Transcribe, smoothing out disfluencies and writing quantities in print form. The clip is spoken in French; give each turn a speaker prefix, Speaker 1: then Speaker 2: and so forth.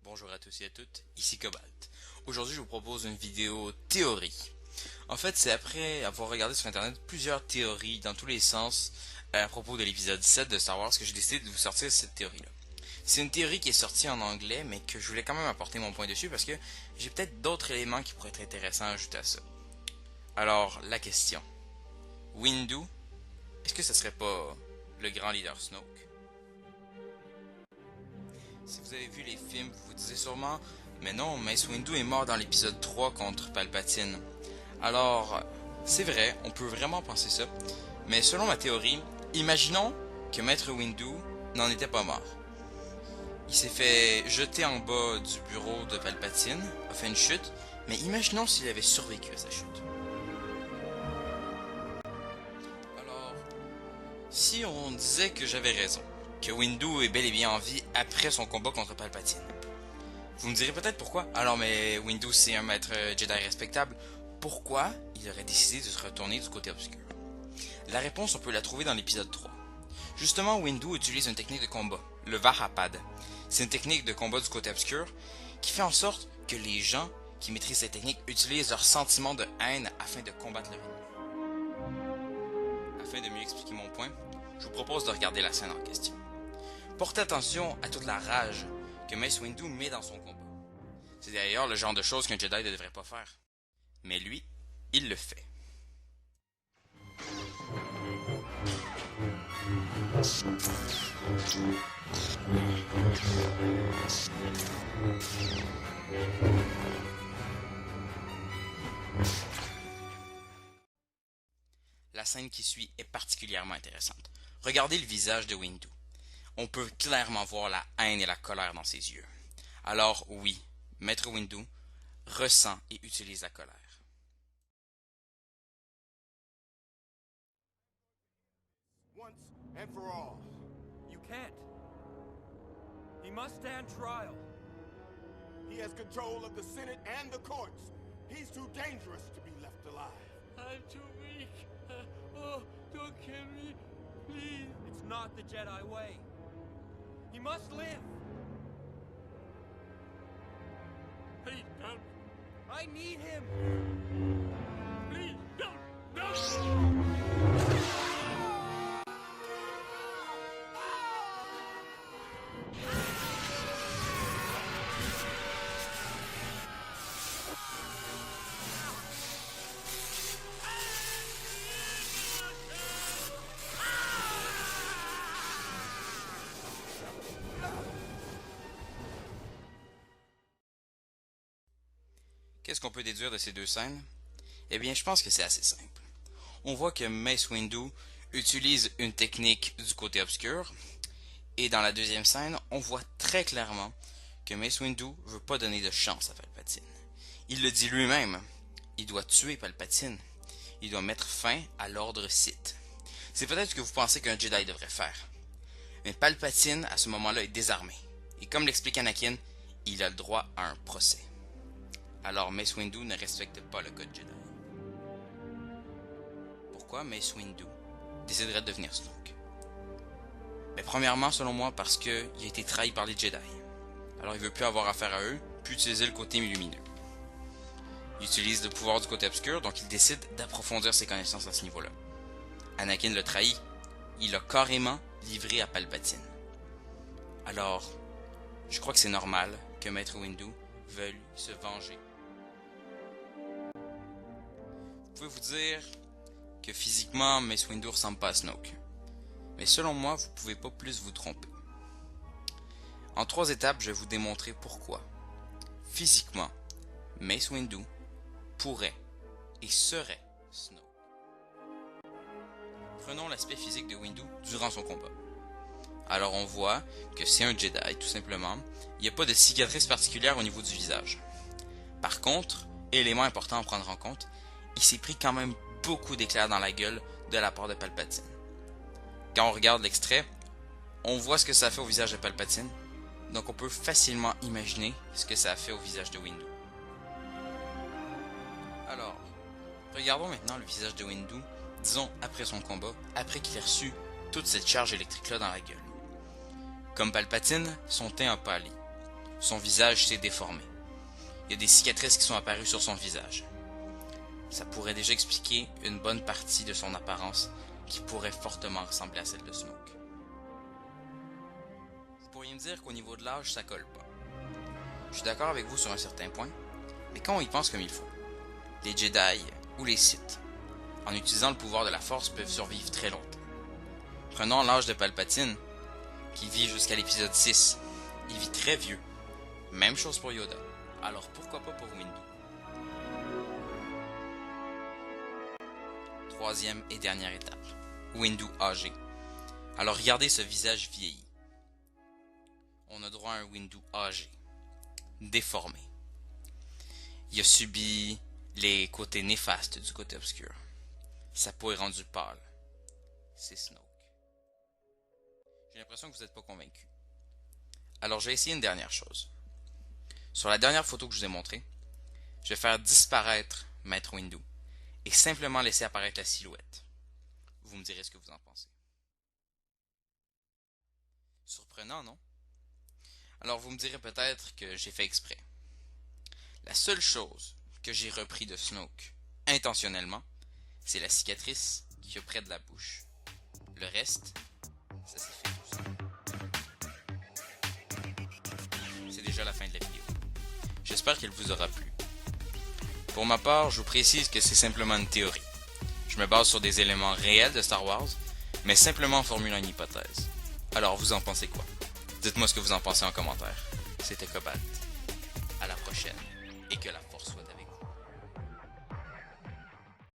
Speaker 1: Bonjour à tous et à toutes, ici Cobalt. Aujourd'hui je vous propose une vidéo théorie. En fait c'est après avoir regardé sur internet plusieurs théories dans tous les sens à propos de l'épisode 7 de Star Wars que j'ai décidé de vous sortir cette théorie-là. C'est une théorie qui est sortie en anglais mais que je voulais quand même apporter mon point dessus parce que j'ai peut-être d'autres éléments qui pourraient être intéressants à ajouter à ça. Alors la question. Windu, est-ce que ce serait pas le grand leader Snoke? Si vous avez vu les films, vous vous disiez sûrement, mais non, Mace Windu est mort dans l'épisode 3 contre Palpatine. Alors, c'est vrai, on peut vraiment penser ça, mais selon ma théorie, imaginons que Maître Windu n'en était pas mort. Il s'est fait jeter en bas du bureau de Palpatine, a fait une chute, mais imaginons s'il avait survécu à sa chute. Alors, si on disait que j'avais raison, que Windu est bel et bien en vie après son combat contre Palpatine. Vous me direz peut-être pourquoi. Alors mais Windu c'est un maître Jedi respectable. Pourquoi il aurait décidé de se retourner du côté obscur? La réponse on peut la trouver dans l'épisode 3. Justement Windu utilise une technique de combat, le Vahapad. C'est une technique de combat du côté obscur qui fait en sorte que les gens qui maîtrisent cette technique utilisent leur sentiment de haine afin de combattre leur ennemi. Afin de mieux expliquer mon point, je vous propose de regarder la scène en question. Portez attention à toute la rage que Mace Windu met dans son combat. C'est d'ailleurs le genre de choses qu'un Jedi ne devrait pas faire. Mais lui, il le fait. La scène qui suit est particulièrement intéressante. Regardez le visage de Windu. On peut clairement voir la haine et la colère dans ses yeux. Alors oui, Maître Windu ressent et utilise la colère.
Speaker 2: Once and for all.
Speaker 3: You can't. He must stand trial.
Speaker 2: He has control of the Senate and the courts. He's too dangerous to be left alive.
Speaker 3: I'm too weak. Oh, don't kill me, please. It's not the Jedi way. He must live. Please don't. I need him. Please don't.
Speaker 1: Qu'est-ce qu'on peut déduire de ces deux scènes? Eh bien, je pense que c'est assez simple. On voit que Mace Windu utilise une technique du côté obscur, et dans la deuxième scène, on voit très clairement que Mace Windu veut pas donner de chance à Palpatine. Il le dit lui-même, il doit tuer Palpatine. Il doit mettre fin à l'ordre Sith. C'est peut-être ce que vous pensez qu'un Jedi devrait faire. Mais Palpatine, à ce moment-là, est désarmé. Et comme l'explique Anakin, il a le droit à un procès. Alors Mace Windu ne respecte pas le code Jedi. Pourquoi Mace Windu déciderait de devenir Snoke? Mais premièrement, selon moi, parce qu'il a été trahi par les Jedi. Alors il veut plus avoir affaire à eux, plus utiliser le côté lumineux. Il utilise le pouvoir du côté obscur, donc il décide d'approfondir ses connaissances à ce niveau-là. Anakin le trahit, il l'a carrément livré à Palpatine. Alors, je crois que c'est normal que Maître Windu veuille se venger. Vous pouvez vous dire que physiquement, Mace Windu ressemble pas à Snoke. Mais selon moi, vous pouvez pas plus vous tromper. En 3 étapes, je vais vous démontrer pourquoi. Physiquement, Mace Windu pourrait et serait Snoke. Prenons l'aspect physique de Windu durant son combat. Alors on voit que c'est un Jedi, tout simplement. Il n'y a pas de cicatrice particulière au niveau du visage. Par contre, élément important à prendre en compte, il s'est pris quand même beaucoup d'éclairs dans la gueule de la part de Palpatine. Quand on regarde l'extrait, on voit ce que ça fait au visage de Palpatine, donc on peut facilement imaginer ce que ça a fait au visage de Windu. Alors, regardons maintenant le visage de Windu, disons après son combat, après qu'il ait reçu toute cette charge électrique-là dans la gueule. Comme Palpatine, son teint a pâli. son visage s'est déformé. Il y a des cicatrices qui sont apparues sur son visage. Ça pourrait déjà expliquer une bonne partie de son apparence qui pourrait fortement ressembler à celle de Snoke. Vous pourriez me dire qu'au niveau de l'âge, ça colle pas. Je suis d'accord avec vous sur un certain point, mais quand on y pense comme il faut, les Jedi ou les Sith, en utilisant le pouvoir de la Force, peuvent survivre très longtemps. Prenons l'âge de Palpatine, qui vit jusqu'à l'épisode 6. Il vit très vieux. Même chose pour Yoda. Alors pourquoi pas pour Windu? Troisième et dernière étape. Windu âgé. Alors regardez ce visage vieilli. On a droit à un Windu âgé, déformé. Il a subi les côtés néfastes du côté obscur. Sa peau est rendue pâle. C'est Snoke. J'ai l'impression que vous n'êtes pas convaincu. Alors je vais essayer une dernière chose. Sur la dernière photo que je vous ai montrée, je vais faire disparaître Maître Windu et simplement laisser apparaître la silhouette. Vous me direz ce que vous en pensez. Surprenant, non? Alors vous me direz peut-être que j'ai fait exprès. La seule chose que j'ai repris de Snoke, intentionnellement, c'est la cicatrice qui est près de la bouche. Le reste, ça s'est fait tout seul. C'est déjà la fin de la vidéo. J'espère qu'elle vous aura plu. Pour ma part, je vous précise que c'est simplement une théorie. Je me base sur des éléments réels de Star Wars, mais simplement en formulant une hypothèse. Alors vous en pensez quoi? Dites-moi ce que vous en pensez en commentaire. C'était Cobalt. À la prochaine, et que la